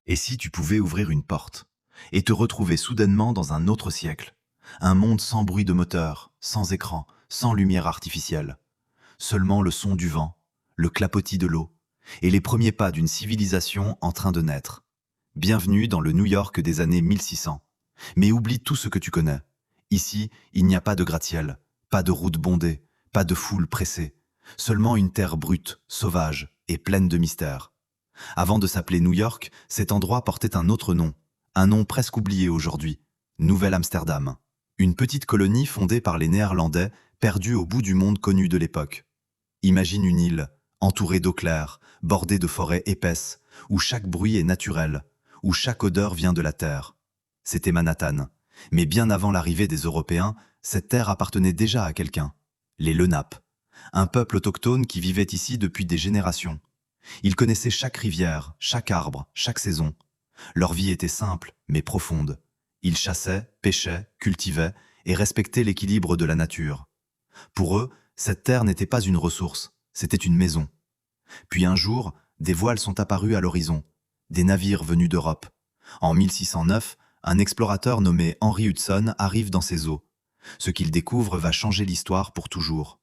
Et si tu pouvais ouvrir une porte et te retrouver soudainement dans un autre siècle, un monde sans bruit de moteur, sans écran, sans lumière artificielle, seulement le son du vent, le clapotis de l'eau et les premiers pas d'une civilisation en train de naître. Bienvenue dans le New York des années 1600. Mais oublie tout ce que tu connais. Ici, il n'y a pas de gratte-ciel, pas de routes bondées, pas de foule pressée, seulement une terre brute, sauvage et pleine de mystères. Avant de s'appeler New York, cet endroit portait un nom presque oublié aujourd'hui, Nouvelle-Amsterdam. Une petite colonie fondée par les Néerlandais, perdue au bout du monde connu de l'époque. Imagine une île, entourée d'eau claire, bordée de forêts épaisses, où chaque bruit est naturel, où chaque odeur vient de la terre. C'était Manhattan. Mais bien avant l'arrivée des Européens, cette terre appartenait déjà à quelqu'un. Les Lenapes. Un peuple autochtone qui vivait ici depuis des générations. Ils connaissaient chaque rivière, chaque arbre, chaque saison. Leur vie était simple, mais profonde. Ils chassaient, pêchaient, cultivaient et respectaient l'équilibre de la nature. Pour eux, cette terre n'était pas une ressource, c'était une maison. Puis un jour, des voiles sont apparues à l'horizon, des navires venus d'Europe. En 1609, un explorateur nommé Henry Hudson arrive dans ces eaux. Ce qu'il découvre va changer l'histoire pour toujours.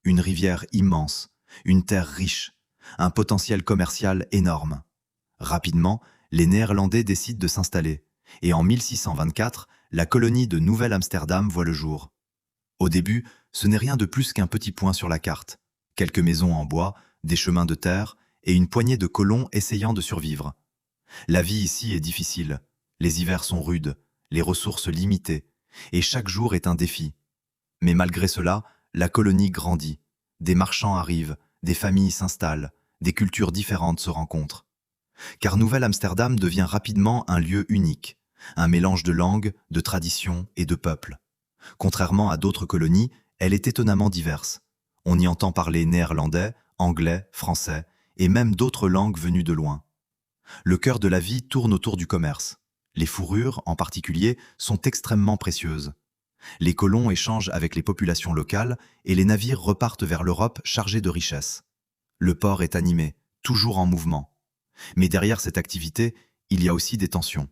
Une rivière immense, une terre riche, un potentiel commercial énorme. Rapidement, les Néerlandais décident de s'installer, et en 1624, la colonie de Nouvelle-Amsterdam voit le jour. Au début, ce n'est rien de plus qu'un petit point sur la carte. Quelques maisons en bois, des chemins de terre et une poignée de colons essayant de survivre. La vie ici est difficile. Les hivers sont rudes, les ressources limitées, et chaque jour est un défi. Mais malgré cela, la colonie grandit. Des marchands arrivent, des familles s'installent, des cultures différentes se rencontrent. Car Nouvelle-Amsterdam devient rapidement un lieu unique, un mélange de langues, de traditions et de peuples. Contrairement à d'autres colonies, elle est étonnamment diverse. On y entend parler néerlandais, anglais, français, et même d'autres langues venues de loin. Le cœur de la vie tourne autour du commerce. Les fourrures, en particulier, sont extrêmement précieuses. Les colons échangent avec les populations locales et les navires repartent vers l'Europe chargés de richesses. Le port est animé, toujours en mouvement. Mais derrière cette activité, il y a aussi des tensions.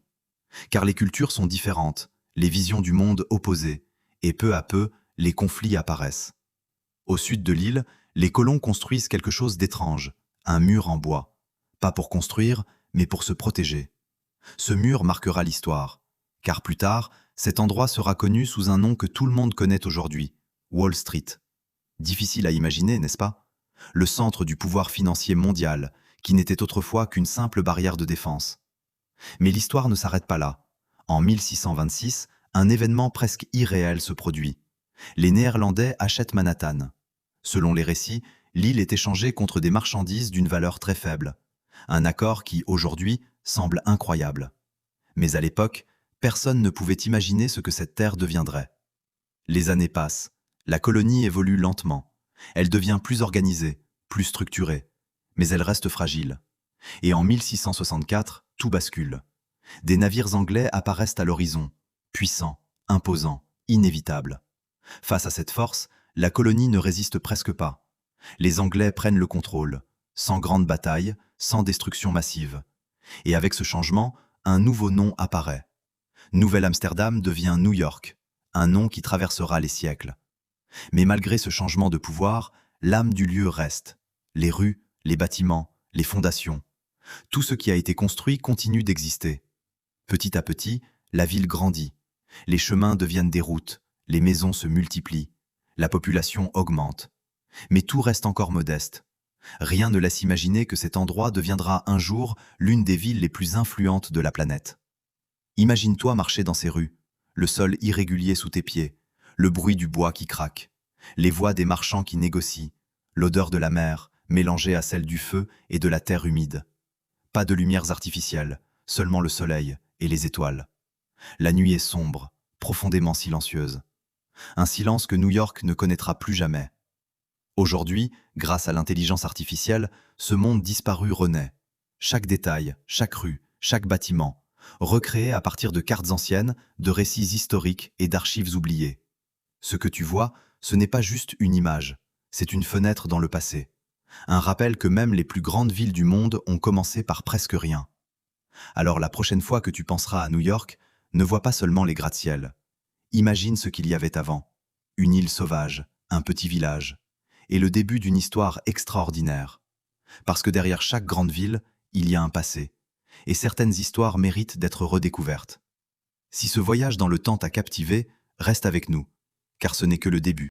Car les cultures sont différentes, les visions du monde opposées, et peu à peu, les conflits apparaissent. Au sud de l'île, les colons construisent quelque chose d'étrange, un mur en bois. Pas pour construire, mais pour se protéger. Ce mur marquera l'histoire, car plus tard, cet endroit sera connu sous un nom que tout le monde connaît aujourd'hui, Wall Street. Difficile à imaginer, n'est-ce pas? Le centre du pouvoir financier mondial, qui n'était autrefois qu'une simple barrière de défense. Mais l'histoire ne s'arrête pas là. En 1626, un événement presque irréel se produit. Les Néerlandais achètent Manhattan. Selon les récits, l'île est échangée contre des marchandises d'une valeur très faible. Un accord qui, aujourd'hui, semble incroyable. Mais à l'époque, personne ne pouvait imaginer ce que cette terre deviendrait. Les années passent, la colonie évolue lentement. Elle devient plus organisée, plus structurée, mais elle reste fragile. Et en 1664, tout bascule. Des navires anglais apparaissent à l'horizon, puissants, imposants, inévitables. Face à cette force, la colonie ne résiste presque pas. Les Anglais prennent le contrôle, sans grande bataille, sans destruction massive. Et avec ce changement, un nouveau nom apparaît. Nouvelle-Amsterdam devient New York, un nom qui traversera les siècles. Mais malgré ce changement de pouvoir, l'âme du lieu reste. Les rues, les bâtiments, les fondations. Tout ce qui a été construit continue d'exister. Petit à petit, la ville grandit. Les chemins deviennent des routes, les maisons se multiplient, la population augmente. Mais tout reste encore modeste. Rien ne laisse imaginer que cet endroit deviendra un jour l'une des villes les plus influentes de la planète. Imagine-toi marcher dans ces rues, le sol irrégulier sous tes pieds, le bruit du bois qui craque, les voix des marchands qui négocient, l'odeur de la mer mélangée à celle du feu et de la terre humide. Pas de lumières artificielles, seulement le soleil et les étoiles. La nuit est sombre, profondément silencieuse. Un silence que New York ne connaîtra plus jamais. Aujourd'hui, grâce à l'intelligence artificielle, ce monde disparu renaît. Chaque détail, chaque rue, chaque bâtiment, recréé à partir de cartes anciennes, de récits historiques et d'archives oubliées. Ce que tu vois, ce n'est pas juste une image, c'est une fenêtre dans le passé. Un rappel que même les plus grandes villes du monde ont commencé par presque rien. Alors la prochaine fois que tu penseras à New York, ne vois pas seulement les gratte-ciel. Imagine ce qu'il y avait avant. Une île sauvage, un petit village, et le début d'une histoire extraordinaire. Parce que derrière chaque grande ville, il y a un passé, et certaines histoires méritent d'être redécouvertes. Si ce voyage dans le temps t'a captivé, reste avec nous, car ce n'est que le début.